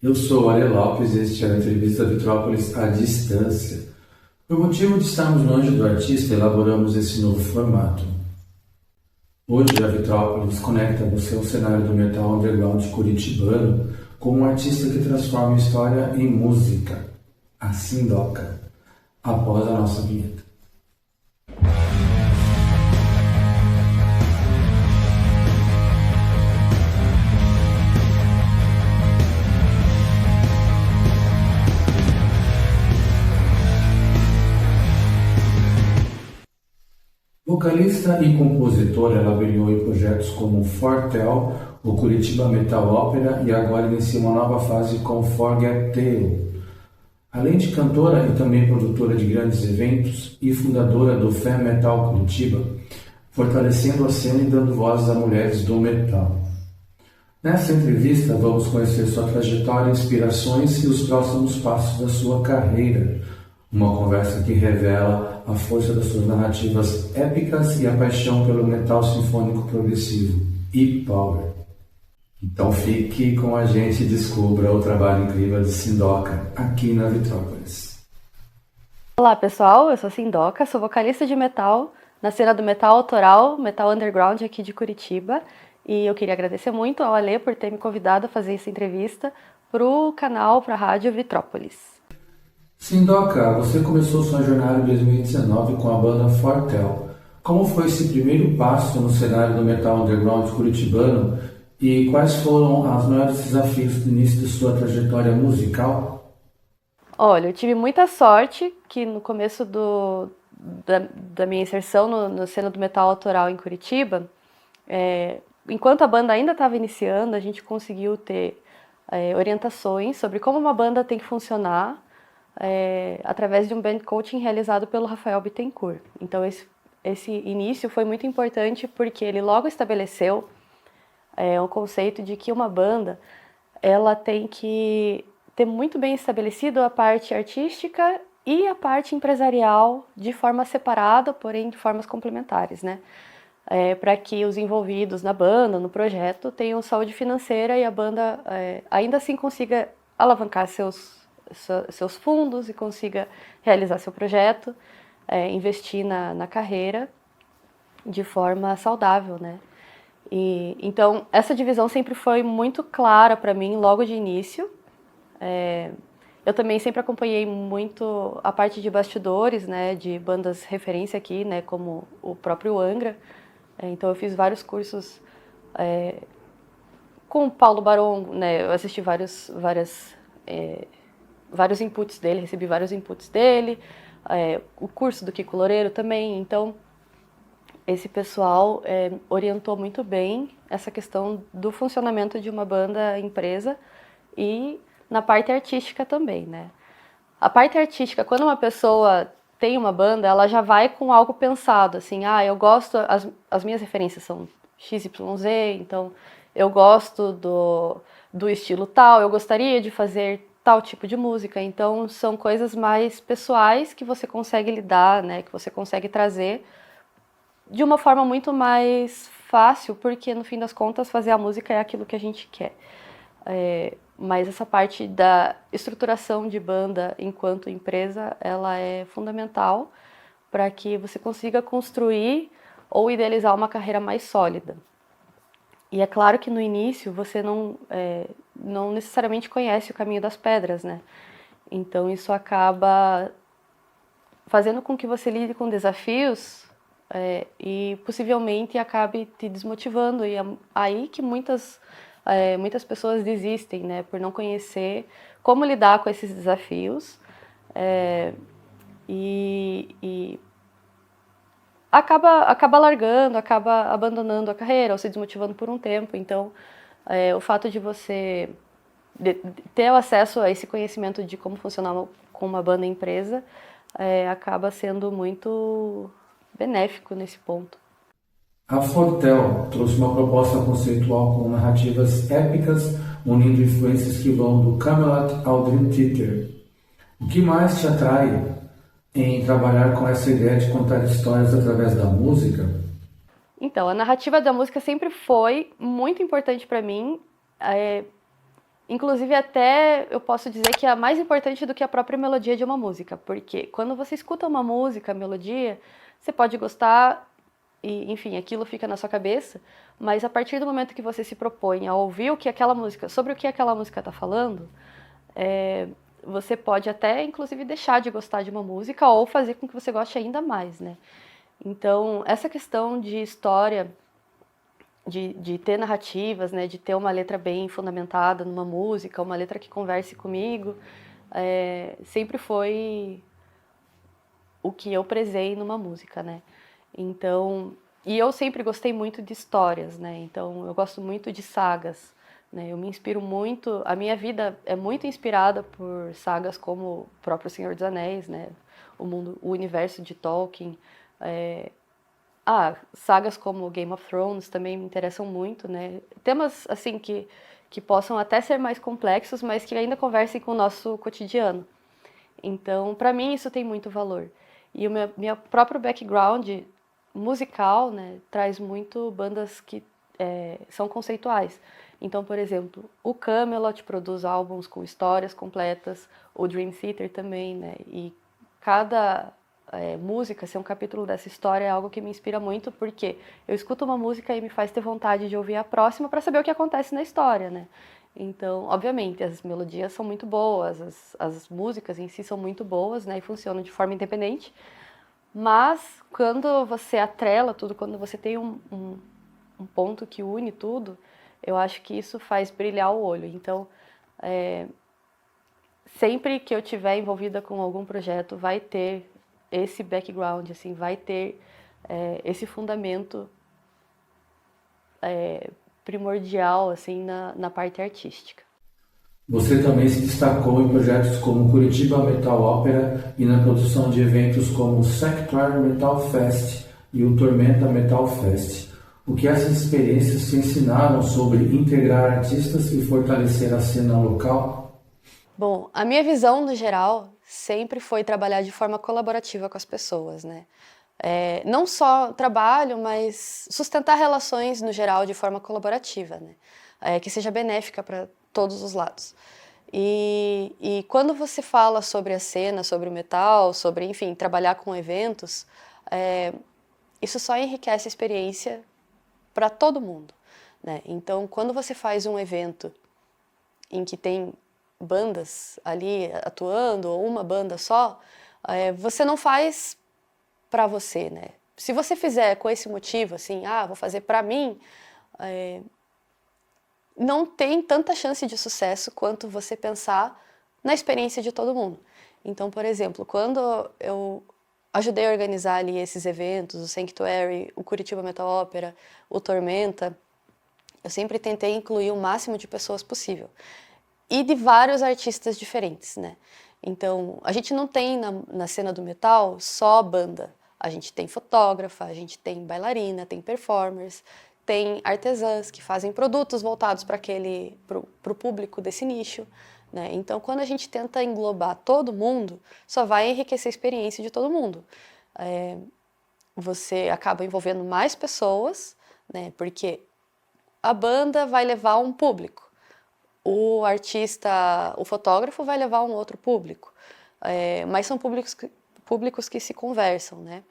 Eu sou o Ale Lopes e este é a entrevista Vitrópolis à distância. Por motivo de estarmos longe do artista, elaboramos esse novo formato. Hoje a Vitrópolis conecta você ao cenário do metal underground curitibano com um artista que transforma a história em música, a Sindoca, após a nossa vinheta. Vocalista e compositora, ela brilhou em projetos como Fortel, o Curitiba Metal Opera e agora inicia uma nova fase com Forget Tale. Além de cantora e também produtora de grandes eventos e fundadora do Fem Metal Curitiba, fortalecendo a cena e dando voz a mulheres do metal. Nessa entrevista vamos conhecer sua trajetória, inspirações e os próximos passos da sua carreira. Uma conversa que revela a força das suas narrativas épicas e a paixão pelo metal sinfônico progressivo e power. Então fique com a gente e descubra o trabalho incrível de Sindoca aqui na Vitrópolis. Olá pessoal, eu sou Sindoca, sou vocalista de metal na cena do metal autoral, metal underground aqui de Curitiba, e eu queria agradecer muito ao Ale por ter me convidado a fazer essa entrevista para o canal, para a rádio Vitrópolis. Sindoca, você começou sua jornada em 2019 com a banda Fortel. Como foi esse primeiro passo no cenário do metal underground curitibano e quais foram os maiores desafios no início de sua trajetória musical? Olha, eu tive muita sorte que no começo da minha inserção na cena do metal autoral em Curitiba, enquanto a banda ainda estava iniciando, a gente conseguiu ter orientações sobre como uma banda tem que funcionar através de um band coaching realizado pelo Rafael Bittencourt. Então esse início foi muito importante porque ele logo estabeleceu o conceito de que uma banda ela tem que ter muito bem estabelecido a parte artística e a parte empresarial de forma separada, porém de formas complementares, né? Para que os envolvidos na banda, no projeto, tenham saúde financeira e a banda ainda assim consiga alavancar seus fundos e consiga realizar seu projeto, investir na carreira de forma saudável, né? Então, essa divisão sempre foi muito clara para mim logo de início. Eu também sempre acompanhei muito a parte de bastidores, né, de bandas referência aqui, né, como o próprio Angra. Então, eu fiz vários cursos com o Paulo Baron, né, eu assisti vários inputs dele, recebi vários inputs dele, o curso do Kiko Loureiro também. Então, esse pessoal orientou muito bem essa questão do funcionamento de uma banda empresa e na parte artística também, né? A parte artística, quando uma pessoa tem uma banda, ela já vai com algo pensado, assim, eu gosto, as minhas referências são XYZ, então eu gosto do estilo tal, eu gostaria de fazer tal tipo de música, então são coisas mais pessoais que você consegue lidar, né, que você consegue trazer de uma forma muito mais fácil, porque no fim das contas fazer a música é aquilo que a gente quer. Mas essa parte da estruturação de banda enquanto empresa, ela é fundamental para que você consiga construir ou idealizar uma carreira mais sólida. E é claro que no início você não necessariamente conhece o caminho das pedras, né? Então isso acaba fazendo com que você lide com desafios e possivelmente acabe te desmotivando. E é aí que muitas pessoas desistem, né? Por não conhecer como lidar com esses desafios e acaba largando, acaba abandonando a carreira ou se desmotivando por um tempo. Então, o fato de você ter o acesso a esse conhecimento de como funcionar com uma banda empresa acaba sendo muito benéfico nesse ponto. A Fortel trouxe uma proposta conceitual com narrativas épicas, unindo influências que vão do Camelot ao Dream Theater. O que mais te atrai em trabalhar com essa ideia de contar histórias através da música? Então, a narrativa da música sempre foi muito importante para mim, Inclusive, até eu posso dizer que é mais importante do que a própria melodia de uma música, porque quando você escuta uma música, a melodia, você pode gostar e, enfim, aquilo fica na sua cabeça, mas a partir do momento que você se propõe a ouvir o que aquela música, sobre o que aquela música está falando, você pode até, inclusive, deixar de gostar de uma música ou fazer com que você goste ainda mais, né? Então, essa questão de história, de ter narrativas, né, de ter uma letra bem fundamentada numa música, uma letra que converse comigo, sempre foi o que eu prezei numa música, né? Então, e eu sempre gostei muito de histórias, né? Então, eu gosto muito de sagas, né? Eu me inspiro muito, a minha vida é muito inspirada por sagas como o próprio Senhor dos Anéis, né? O universo de Tolkien. Sagas como Game of Thrones também me interessam muito, né? Temas, assim, que possam até ser mais complexos, mas que ainda conversem com o nosso cotidiano. Então, para mim, isso tem muito valor. E o meu próprio background musical, né, traz muito bandas que são conceituais. Então, por exemplo, o Kamelot produz álbuns com histórias completas, o Dream Theater também, né? E cada música, ser um capítulo dessa história é algo que me inspira muito, porque eu escuto uma música e me faz ter vontade de ouvir a próxima para saber o que acontece na história, né? Então, obviamente, as melodias são muito boas, as músicas em si são muito boas, né? E funcionam de forma independente. Mas, quando você atrela tudo, quando você tem um ponto que une tudo, eu acho que isso faz brilhar o olho. Então, sempre que eu estiver envolvida com algum projeto, vai ter esse background, assim, vai ter esse fundamento primordial, assim, na parte artística. Você também se destacou em projetos como Curitiba Metal Opera e na produção de eventos como o Sanctuary Metal Fest e o Tormenta Metal Fest. O que essas experiências te ensinaram sobre integrar artistas e fortalecer a cena local? Bom, a minha visão, no geral, sempre foi trabalhar de forma colaborativa com as pessoas, né? Não só trabalho, mas sustentar relações, no geral, de forma colaborativa, né? Que seja benéfica para todos os lados. E quando você fala sobre a cena, sobre o metal, sobre, enfim, trabalhar com eventos, isso só enriquece a experiência para todo mundo, né? Então, quando você faz um evento em que tem bandas ali atuando, ou uma banda só, você não faz para você, né? Se você fizer com esse motivo, assim, vou fazer para mim, não tem tanta chance de sucesso quanto você pensar na experiência de todo mundo. Então, por exemplo, quando eu ajudei a organizar ali esses eventos, o Sanctuary, o Curitiba Metal Opera, o Tormenta, eu sempre tentei incluir o máximo de pessoas possível. E de vários artistas diferentes, né? Então, a gente não tem na cena do metal só banda. A gente tem fotógrafa, a gente tem bailarina, tem performers, tem artesãs que fazem produtos voltados para o público desse nicho, né? Então, quando a gente tenta englobar todo mundo, só vai enriquecer a experiência de todo mundo. Você acaba envolvendo mais pessoas, né? Porque a banda vai levar um público. O artista, o fotógrafo vai levar um outro público, mas são públicos que se conversam, né?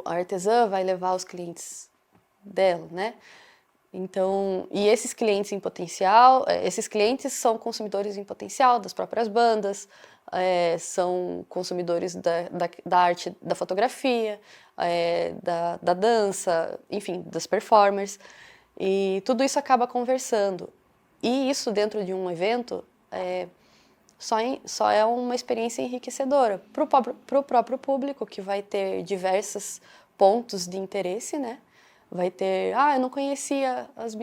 A artesã vai levar os clientes dela, né? Então, e esses clientes em potencial, esses clientes são consumidores em potencial das próprias bandas, são consumidores da arte, da fotografia, da dança, enfim, das performers, e tudo isso acaba conversando. E isso dentro de um evento só é uma experiência enriquecedora para o próprio público, que vai ter diversos pontos de interesse, né? Vai ter, eu não conhecia as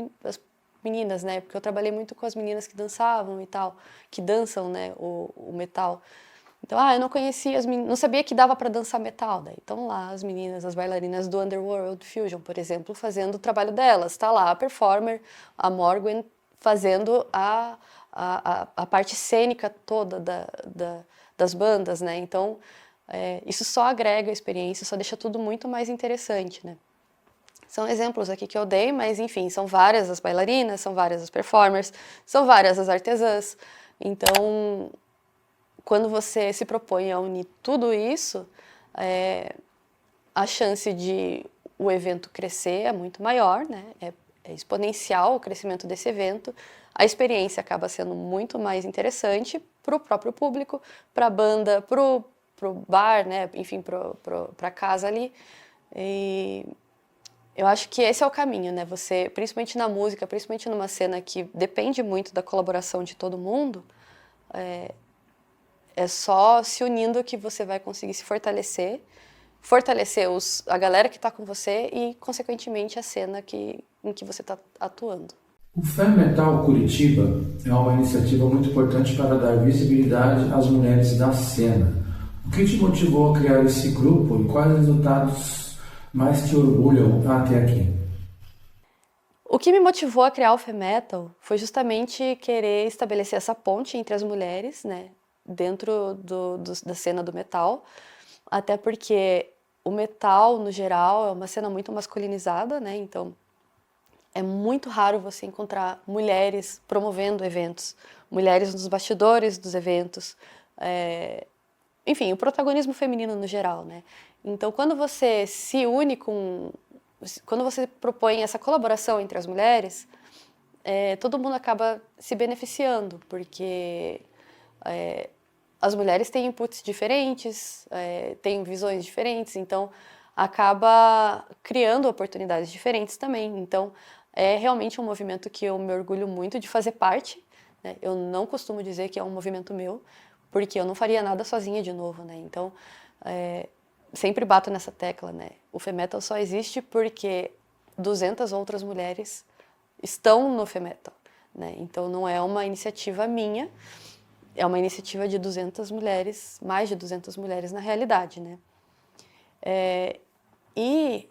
meninas, né? Porque eu trabalhei muito com as meninas que dançavam e tal, que dançam, né, o metal. Então, eu não conhecia não sabia que dava para dançar metal. Daí estão lá as meninas, as bailarinas do Underworld Fusion, por exemplo, fazendo o trabalho delas. Está lá a performer, a Morgwen, fazendo a parte cênica toda das bandas, né? Então, isso só agrega a experiência, só deixa tudo muito mais interessante, né? São exemplos aqui que eu dei, mas enfim, são várias as bailarinas, são várias as performers, são várias as artesãs. Então, quando você se propõe a unir tudo isso, a chance de o evento crescer é muito maior, né? É exponencial o crescimento desse evento. A experiência acaba sendo muito mais interessante para o próprio público, para a banda, para o bar, né? Enfim, para a casa ali. E eu acho que esse é o caminho, né? Você, principalmente na música, principalmente numa cena que depende muito da colaboração de todo mundo, é só se unindo que você vai conseguir se fortalecer, a galera que está com você e, consequentemente, a cena em que você está atuando. O FEMetal Curitiba é uma iniciativa muito importante para dar visibilidade às mulheres da cena. O que te motivou a criar esse grupo e quais resultados mais te orgulham até aqui? O que me motivou a criar o FEMetal foi justamente querer estabelecer essa ponte entre as mulheres, né, dentro da cena do metal, até porque o metal, no geral, é uma cena muito masculinizada, né, então é muito raro você encontrar mulheres promovendo eventos, mulheres nos bastidores dos eventos, enfim, o protagonismo feminino no geral, né. Então, quando você se une quando você propõe essa colaboração entre as mulheres, todo mundo acaba se beneficiando, porque as mulheres têm inputs diferentes, têm visões diferentes, então acaba criando oportunidades diferentes também. Então, é realmente um movimento que eu me orgulho muito de fazer parte, né? Eu não costumo dizer que é um movimento meu, porque eu não faria nada sozinha de novo, né? Então, sempre bato nessa tecla, né? O FEMetal só existe porque 200 outras mulheres estão no FEMetal, né? Então não é uma iniciativa minha, é uma iniciativa de 200 mulheres, mais de 200 mulheres na realidade, né? E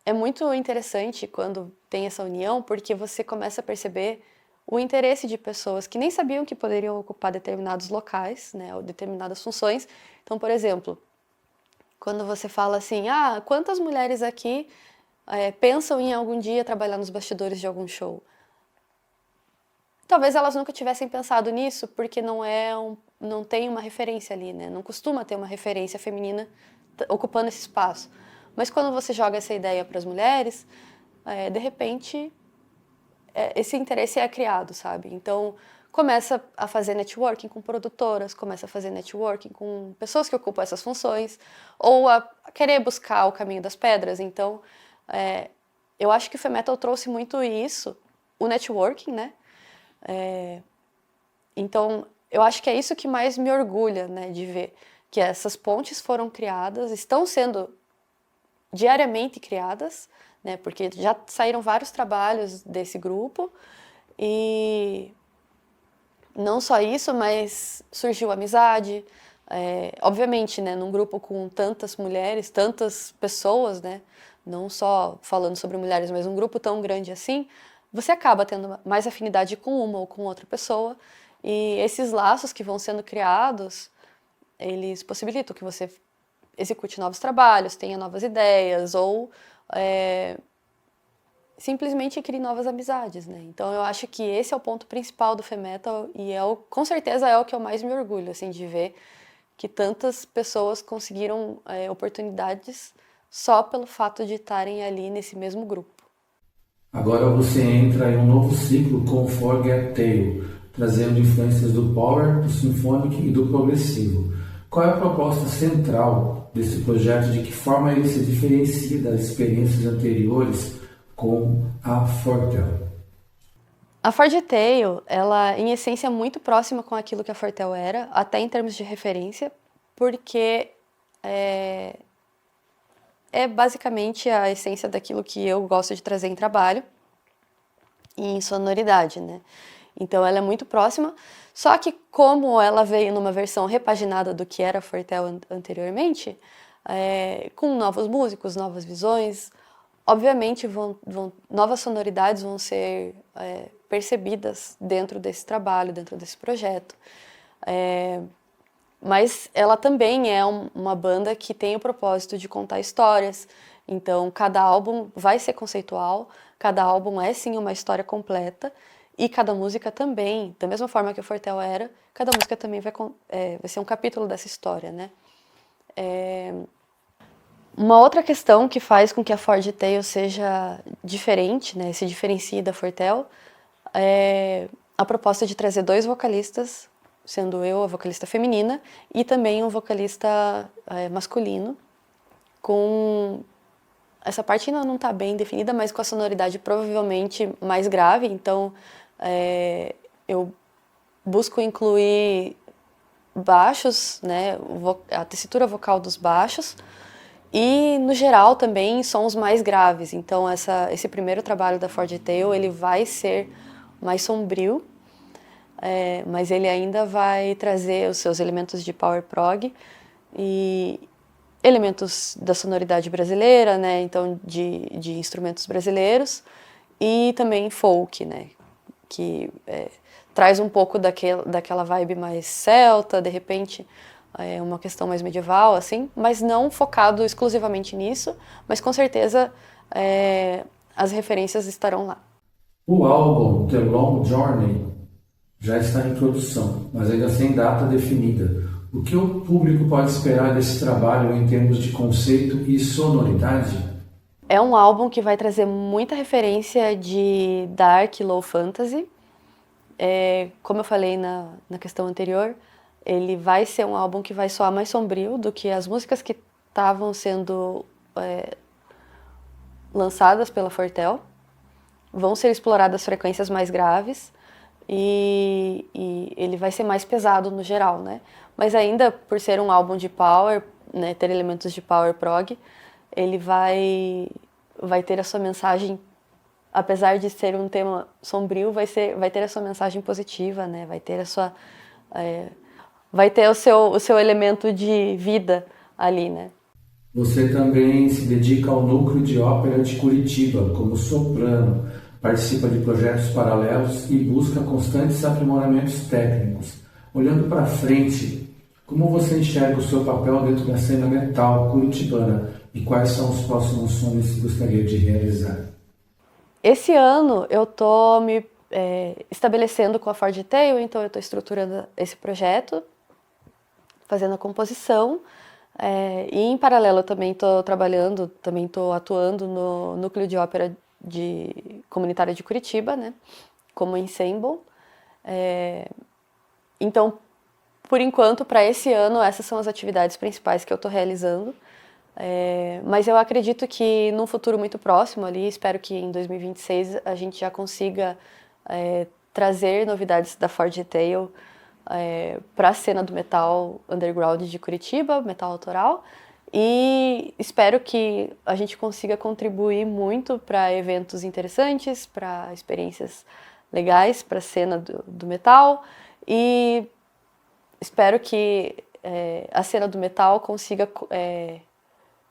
é muito interessante quando tem essa união, porque você começa a perceber o interesse de pessoas que nem sabiam que poderiam ocupar determinados locais, né, ou determinadas funções. Então, por exemplo, quando você fala assim, quantas mulheres aqui pensam em algum dia trabalhar nos bastidores de algum show? Talvez elas nunca tivessem pensado nisso, porque não tem uma referência ali, né? Não costuma ter uma referência feminina ocupando esse espaço. Mas quando você joga essa ideia para as mulheres, de repente, esse interesse é criado, sabe? Então, começa a fazer networking com produtoras, começa a fazer networking com pessoas que ocupam essas funções, ou a querer buscar o caminho das pedras. Então, eu acho que o FEMetal trouxe muito isso, o networking, né? Então, eu acho que é isso que mais me orgulha, né, de ver, que essas pontes foram criadas, estão sendo diariamente criadas, né, porque já saíram vários trabalhos desse grupo, e não só isso, mas surgiu amizade, obviamente, né, num grupo com tantas mulheres, tantas pessoas, né, não só falando sobre mulheres, mas um grupo tão grande assim, você acaba tendo mais afinidade com uma ou com outra pessoa, e esses laços que vão sendo criados, eles possibilitam que você execute novos trabalhos, tenha novas ideias, ou simplesmente crie novas amizades, né? Então eu acho que esse é o ponto principal do FEMetal e com certeza é o que eu mais me orgulho, assim, de ver que tantas pessoas conseguiram oportunidades só pelo fato de estarem ali nesse mesmo grupo. Agora você entra em um novo ciclo com o Forget Tale, trazendo influências do power, do symphonic e do progressivo. Qual é a proposta central desse projeto? De que forma ele se diferencia das experiências anteriores com a Fortel? A Forget Tale, ela em essência é muito próxima com aquilo que a Fortel era, até em termos de referência, porque é basicamente a essência daquilo que eu gosto de trazer em trabalho e em sonoridade, né? Então ela é muito próxima, só que como ela veio numa versão repaginada do que era a Fortel anteriormente, com novos músicos, novas visões, obviamente novas sonoridades vão ser percebidas dentro desse trabalho, dentro desse projeto. Mas ela também é uma banda que tem o propósito de contar histórias, Então, cada álbum vai ser conceitual, cada álbum é sim uma história completa, e cada música também, da mesma forma que o Fortel era, cada música também vai ser um capítulo dessa história, né? Uma outra questão que faz com que a Ford Tail seja diferente, né, se diferencie da Fortel, é a proposta de trazer 2 vocalistas, sendo eu a vocalista feminina, e também um vocalista masculino, com... Essa parte ainda não está bem definida, mas com a sonoridade provavelmente mais grave, então eu busco incluir baixos, né, a tessitura vocal dos baixos, e no geral também sons mais graves. Então esse primeiro trabalho da Ford Tail, ele vai ser mais sombrio, mas ele ainda vai trazer os seus elementos de power prog e elementos da sonoridade brasileira, né, então de instrumentos brasileiros, e também folk, né, que traz um pouco daquela vibe mais celta, de repente uma questão mais medieval, assim, mas não focado exclusivamente nisso, mas com certeza as referências estarão lá. O álbum The Long Journey já está em produção, mas ainda sem data definida. O que o público pode esperar desse trabalho em termos de conceito e sonoridade? É um álbum que vai trazer muita referência de dark low fantasy. Como eu falei na questão anterior, ele vai ser um álbum que vai soar mais sombrio do que as músicas que estavam sendo lançadas pela Fortel. Vão ser exploradas frequências mais graves e ele vai ser mais pesado no geral, né? Mas ainda por ser um álbum de power, né, ter elementos de power prog, ele vai ter a sua mensagem, apesar de ser um tema sombrio, vai ter a sua mensagem positiva, né? Vai ter o seu elemento de vida ali, né? Você também se dedica ao Núcleo de Ópera de Curitiba como soprano, participa de projetos paralelos e busca constantes aprimoramentos técnicos. Olhando para frente, como você enxerga o seu papel dentro da cena metal curitibana e quais são os próximos sonhos que gostaria de realizar? Esse ano eu estou me estabelecendo com a Ford Tail, então eu estou estruturando esse projeto, fazendo a composição, e em paralelo eu também estou trabalhando, também estou atuando no Núcleo de Ópera Comunitária de Curitiba, né, como ensemble. Então, por enquanto, para esse ano, essas são as atividades principais que eu estou realizando. Mas eu acredito que num futuro muito próximo ali, espero que em 2026 a gente já consiga trazer novidades da Ford Tail para a cena do metal underground de Curitiba, metal autoral, e espero que a gente consiga contribuir muito para eventos interessantes, para experiências legais para a cena do metal, e espero que a cena do metal consiga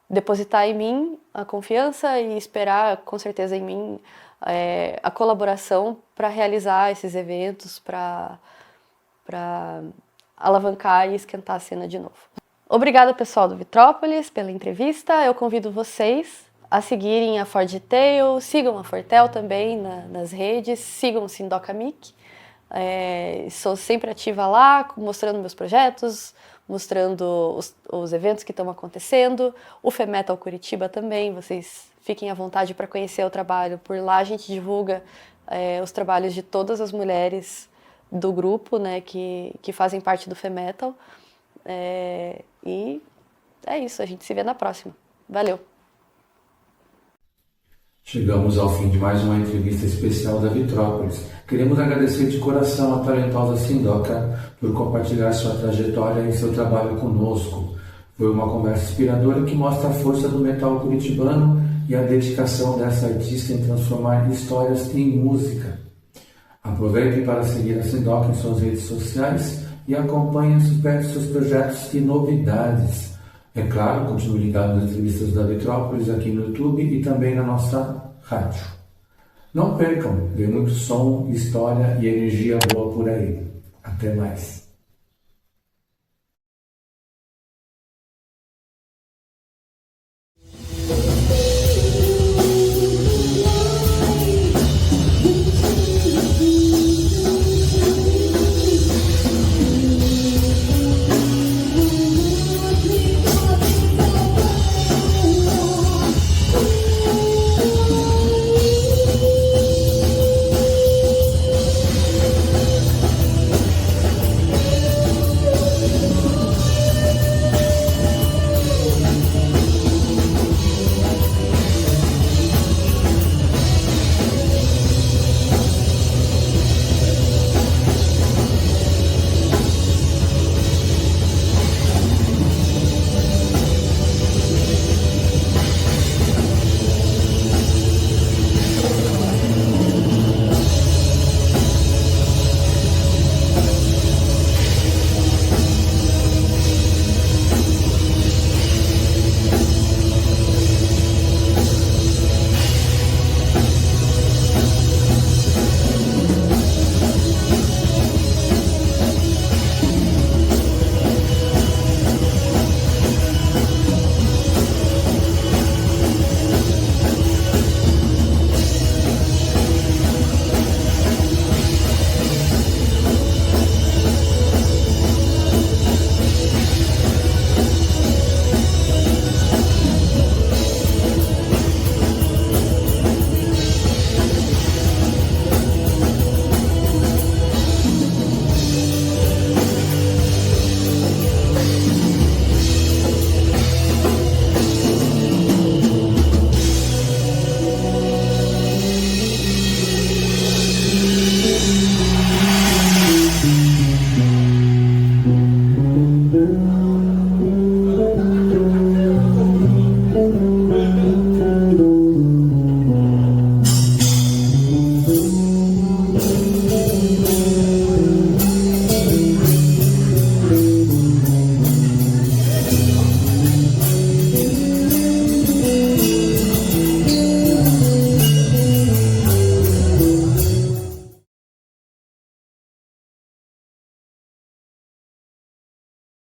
depositar em mim a confiança e esperar, com certeza, em mim a colaboração para realizar esses eventos, para alavancar e esquentar a cena de novo. Obrigada, pessoal do Vitrópolis, pela entrevista. Eu convido vocês a seguirem a Ford Tail, sigam a Fortel também nas redes, sigam o Sindoca Mic. Sou sempre ativa lá, mostrando meus projetos, mostrando os eventos que estão acontecendo. O FEMetal Curitiba também, vocês fiquem à vontade para conhecer o trabalho. Por lá a gente divulga os trabalhos de todas as mulheres do grupo, né, que fazem parte do FEMetal. E é isso, a gente se vê na próxima. Valeu! Chegamos ao fim de mais uma entrevista especial da Vitrópolis. Queremos agradecer de coração a talentosa Sindoca por compartilhar sua trajetória e seu trabalho conosco. Foi uma conversa inspiradora que mostra a força do metal curitibano e a dedicação dessa artista em transformar histórias em música. Aproveitem para seguir a Sindoca em suas redes sociais e acompanhem de perto seus projetos e novidades. É claro, continue ligado nas entrevistas da Vitrópolis aqui no YouTube e também na nossa rádio. Não percam, vem muito som, história e energia boa por aí. Até mais.